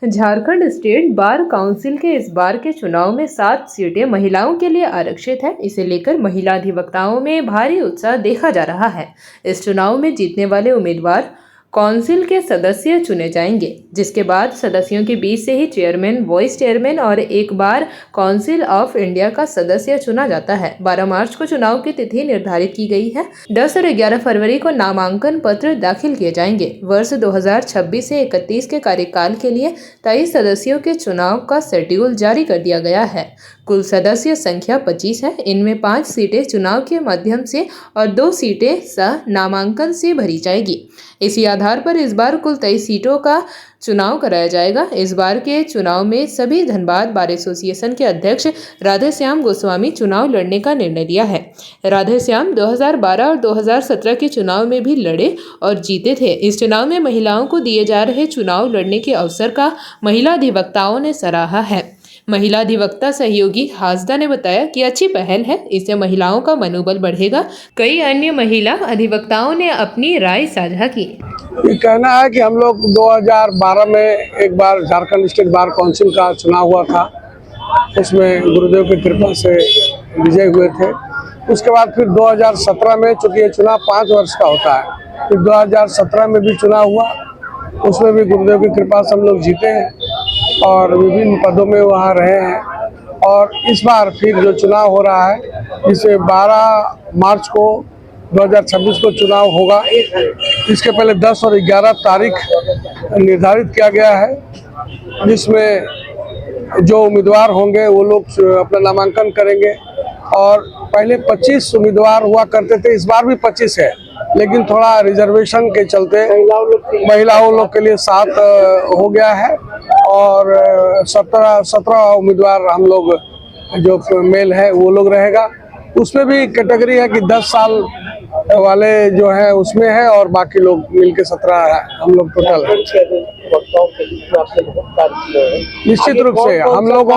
Jharkhand state bar council के इस बार के चुनाव में 7 सीटें महिलाओं के लिए आरक्षित है। इसे लेकर महिला अधिवक्ताओं में भारी उत्साह देखा जा रहा है। इस चुनाव में जीतने वाले उम्मीदवार काउंसिल के सदस्य चुने जाएंगे, जिसके बाद सदस्यों के बीच से ही चेयरमैन, वाइस चेयरमैन और एक बार काउंसिल ऑफ इंडिया का सदस्य चुना जाता है। 12 मार्च को चुनाव की तिथि निर्धारित की गई है। 10 और 11 फरवरी को नामांकन पत्र दाखिल किए जाएंगे। वर्ष 2026 से 31 के कार्यकाल के लिए 23 सदस्यों के चुनाव का शेड्यूल जारी कर दिया गया है। कुल सदस्य संख्या 25 है। इनमें 5 सीटें चुनाव के माध्यम से और 2 सीटें सह नामांकन से भरी जाएगी। इसी आधार पर इस बार कुल 23 सीटों का चुनाव कराया जाएगा। इस बार के चुनाव में सभी धनबाद बार एसोसिएशन के अध्यक्ष राधेश्याम गोस्वामी चुनाव लड़ने का निर्णय लिया है। राधेश्याम 2012 और 2017 के चुनाव में भी लड़े और जीते थे। इस चुनाव में महिलाओं को दिए जा रहे चुनाव लड़ने के अवसर का महिला अधिवक्ताओं ने सराहा है। महिला अधिवक्ता सहयोगी हासदा ने बताया कि अच्छी पहल है, इससे महिलाओं का मनोबल बढ़ेगा। कई अन्य महिला अधिवक्ताओं ने अपनी राय साझा की। ये कहना है कि हम लोग 2012 में एक बार झारखंड स्टेट बार काउंसिल का चुनाव हुआ था, उसमें गुरुदेव की कृपा से विजय हुए थे। उसके बाद फिर 2017 में, चूँकि ये चुनाव 5 वर्ष का होता है, फिर 2017 में भी चुनाव हुआ, उसमें भी गुरुदेव की कृपा से हम लोग जीते हैं और विभिन्न पदों में वहाँ रहे हैं। और इस बार फिर जो चुनाव हो रहा है, जिसे 12 मार्च को 2026 को चुनाव होगा, इसके पहले 10 और 11 तारीख निर्धारित किया गया है, जिसमें जो उम्मीदवार होंगे वो लोग अपना नामांकन करेंगे। और पहले 25 उम्मीदवार हुआ करते थे, इस बार भी 25 है, लेकिन थोड़ा रिजर्वेशन के चलते महिलाओं लोग के लिए 7 हो गया है और 17 उम्मीदवार हम लोग जो मेल है वो लोग रहेगा। उसमें भी कैटेगरी है कि 10 साल वाले जो है उसमें है और बाकी लोग मिलके 17 है, हम लोग टोटल है। निश्चित रूप से हम लोग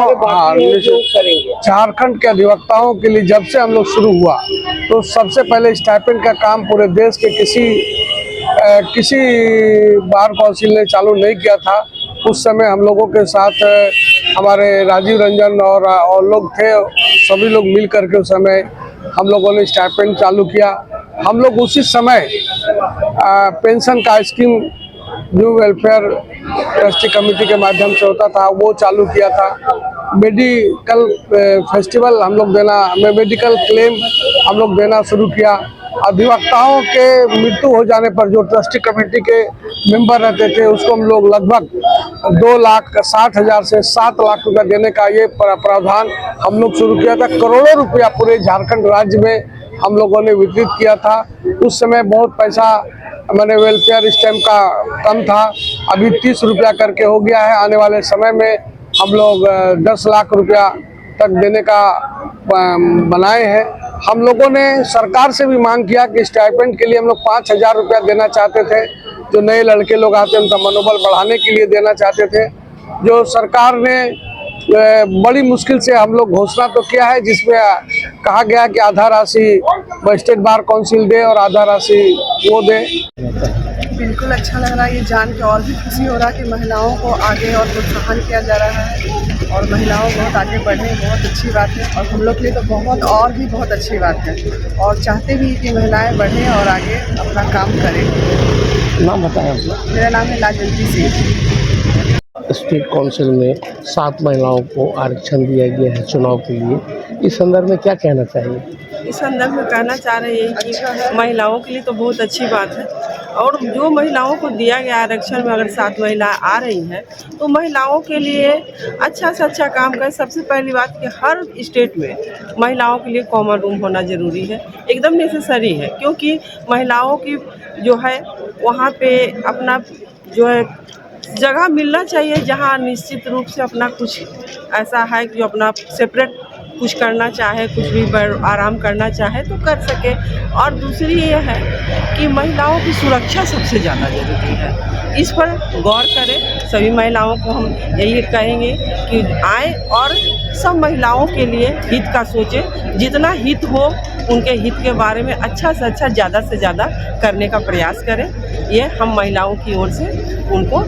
झारखंड के अधिवक्ताओं के लिए जब से हम लोग शुरू हुआ तो सबसे पहले स्टाइपेंड का काम पूरे देश के किसी बार काउंसिल ने चालू नहीं किया था। उस समय हम लोगों के साथ हमारे राजीव रंजन और लोग थे, सभी लोग मिल करके उस समय हम लोगों ने स्टाइपेंड चालू किया। हम लोग उसी समय पेंशन का scheme new welfare trustee committee के माध्यम से होता था, वो चालू किया था। मेडिकल फेस्टिवल हम लोग मेडिकल क्लेम हम लोग देना शुरू किया। अधिवक्ताओं के मृत्यु हो जाने पर जो ट्रस्टी कमेटी के मेंबर रहते थे, उसको हम लोग लगभग 2,60,000 से 7 लाख रुपया देने का ये प्रावधान हम लोग शुरू किया था। करोड़ों रुपया पूरे झारखंड राज्य में हम लोगों ने वितरित किया था। उस समय बहुत पैसा मैंने वेलफेयर स्टैम्प का कम था, अभी 30 रुपया करके हो गया है। आने वाले समय में हम लोग 10 लाख रुपया तक देने का बनाए हैं। हम लोगों ने सरकार से भी मांग किया कि स्टाइपेंड के लिए हम लोग 5,000 रुपया देना चाहते थे। जो नए लड़के लोग आते हैं उनका मनोबल बढ़ाने के लिए देना चाहते थे, जो सरकार ने बड़ी मुश्किल से हम लोग घोषणा तो किया है, जिसमें कहा गया कि आधा राशि स्टेट बार काउंसिल दे और आधा राशि वो दे। बिल्कुल अच्छा लग रहा है ये जान के, और भी खुशी हो रहा है कि महिलाओं को आगे और प्रोत्साहन किया जा रहा है और महिलाओं बहुत आगे बढ़े, बहुत अच्छी बात है। और हम लोग के लिए तो बहुत अच्छी बात है और चाहते भी कि महिलाएं बढ़ें और आगे अपना काम करें। नाम बताएं? मेरा नाम है लाजवंती सिंह। स्टेट काउंसिल में 7 महिलाओं को आरक्षण दिया गया है चुनाव के लिए, इस संदर्भ में क्या कहना चाहिए? इस संदर्भ में कहना चाह रहे हैं कि महिलाओं के लिए तो बहुत अच्छी बात है और जो महिलाओं को दिया गया आरक्षण में अगर 7 महिलाएं आ रही हैं तो महिलाओं के लिए अच्छा से अच्छा काम करें। सबसे पहली बात कि हर स्टेट में महिलाओं के लिए कॉमन रूम होना ज़रूरी है, एकदम नेसेसरी है, क्योंकि महिलाओं की जो है वहाँ पे अपना जो है जगह मिलना चाहिए, जहाँ निश्चित रूप से अपना कुछ ऐसा है कि जो अपना सेपरेट कुछ करना चाहे, कुछ भी आराम करना चाहे तो कर सके। और दूसरी ये है कि महिलाओं की सुरक्षा सबसे ज़्यादा ज़रूरी है, इस पर गौर करें। सभी महिलाओं को हम यही कहेंगे कि आए और सब महिलाओं के लिए हित का सोचें, जितना हित हो उनके हित के बारे में अच्छा से अच्छा, ज़्यादा से ज़्यादा करने का प्रयास करें। ये हम महिलाओं की ओर से उनको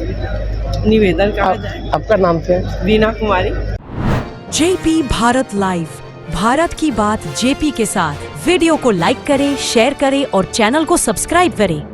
निवेदन कहा जाए। आपका नाम क्या है? वीना कुमारी। जेपी भारत लाइव, भारत की बात जेपी के साथ। वीडियो को लाइक करें, शेयर करें और चैनल को सब्सक्राइब करें।